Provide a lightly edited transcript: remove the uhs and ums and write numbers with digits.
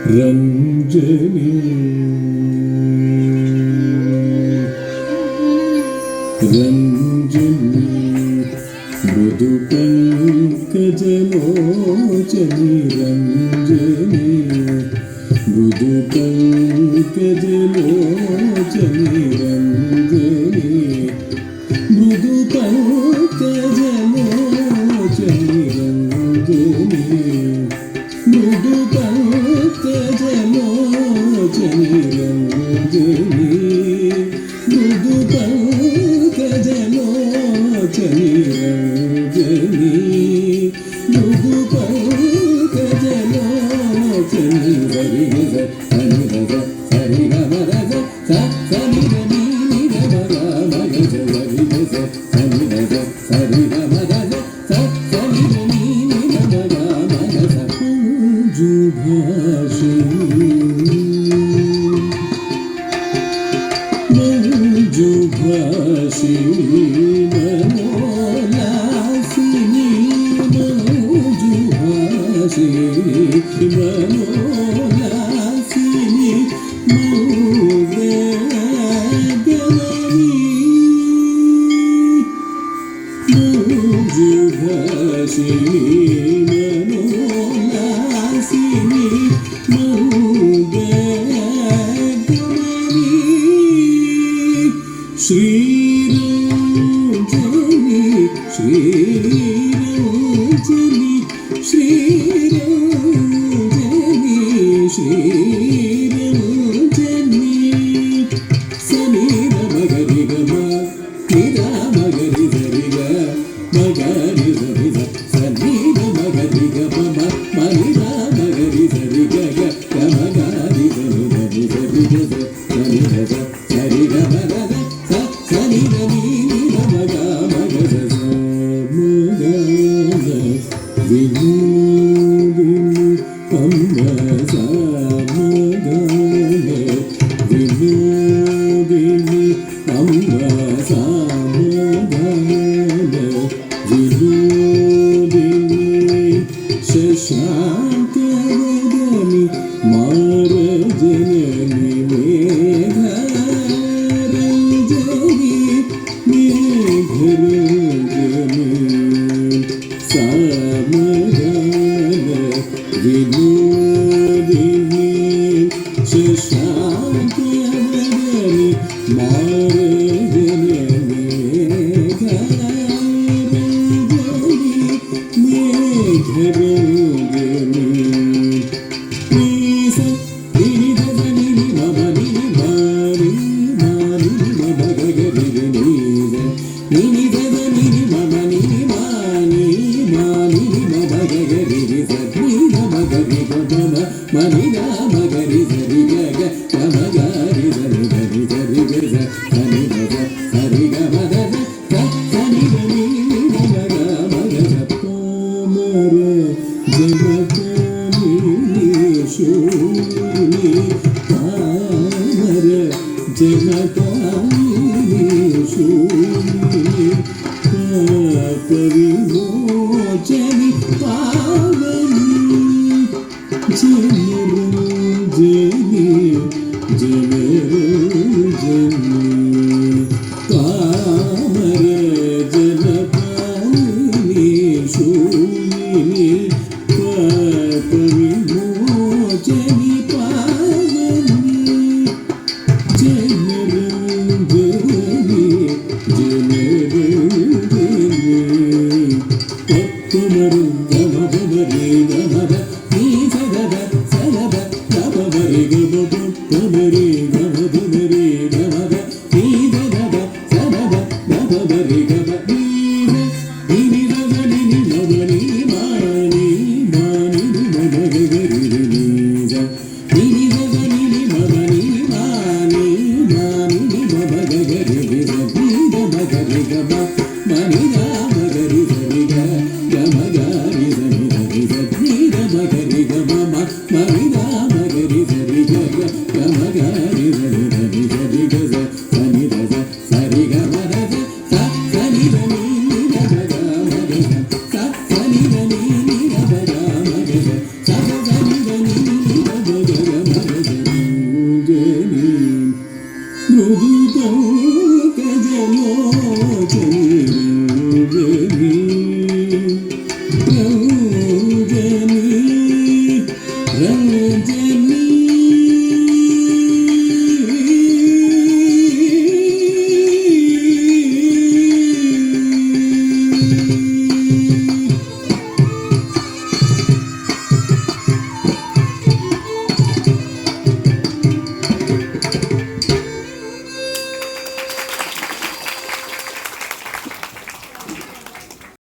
ರಂಜನಿ ರಂಜನಿ ಮೃದು ಪಂಕಜಲೋಚನಿ ರಂಜನಿ ಮೃದು ಪಂಕಜಲೋಚನಿ ರಂಜನಿ ಮೃದು ಪಂಕಜಲೋಚನಿ ರಂಜನಿ ಮೃದು ಪಂಕಜಲೋಚನಿ ರಂಜನಿ ಮೃದು ಪಂಕಜಲೋಚನಿ ರಂಜನಿ ಮೃದು ಪಂಕಜಲೋಚನಿ ಹರಿ ಗ ಹರಿ ಗ ಹರಿ ಗ ಮರ ಗ ಸ ಸರಿ ಗ ನೀ ನಿ ಗ ಮಗ ಮಗ ಗ ಹರಿ ಗ ಹರಿ ಗ ಹರಿ ಗ ಮರ ಗ ಸ ಸರಿ ಗ ನೀ ನಿ ಗ ಮಗ ಮಗ ಸ ಮಂಜು ಭಾಷಿಣಿ ಮಂಜು ಭಾಷಿಣಿ ಮನೋಲಾಸಿನಿ ಮಂಜು ಭಾಷಿಣಿ ಮನೋಲಾಸಿನಿ ಮೂಗಗಮನಿ ಮಂಜು ಭಾಷಿಣಿ ಮನೋಲಾಸಿನಿ ಮೂಗಗಮನಿ ಶ್ರೀರಂಜನಿ ಶ್ರೀರಂಜನಿ ಶ್ರೀರಂಜನಿ ಶ್ರೀರಂಜನಿ ಸಮೀರ ಮಗರಿ ಗಮ ನಿದ ಮಗರಿ ಸರಿ ಗ ಮಗರಿ ಸರಿ ಸ ಸಮೀರ ಮಗರಿ ಗಮ ಮನಿದ ಮಗರಿ ಸರಿ ಗ ಗ ಮಗರಿ ಸರಿ ಸರಿ ಸರಿ ಗ ಸರಿ ಗ ಸರಿ ಗ ಮಗ ಸ ಸರಿ ಗ ನೀ ನಿ ಗ ಮಗ ಮಗ ಸ ಮಗ ವಿನೋದಿನಿ ಅಂಬ ಸ ಮಗ ವಿನೋದಿನಿ ಅಂಬ ಸ ಮಗ ವಿನೋದಿನಿ ಶಶಾಂಕವದನಿ ಮಾರಜನನಿ ಮೇಘರಂಜನಿ ಮೇಘರಂಜನಿ ಸಮಗನ ವಿನೋದಿನಿ ಶಶಾಂಕವದನಿ ಮಾರಜನನಿ ಮೇಘರಂಜನಿ ಮೇಘರಂಜನಿ పరిమోచని పావని జనరంజని జనరంజని పామర జనపాలిని శూలిని పరిమోచని పావని జనరంజని జనరంజని ఒక్కమరు గమ బరి గమర నీ సగద సగద గమ బరి గమ బరి గమ బరి గమర నీ సగద సగద గమ బరి గమ నీ రగని ని నవని మాని మాని మగ గరి ని జ నీ రగని ని మగని మాని మాని మగ గరి ని జ నీ గమ గరి గమ మని గమ గరి గరి గమ గరి గరి గరి ని గమ గరి గమ మని గమ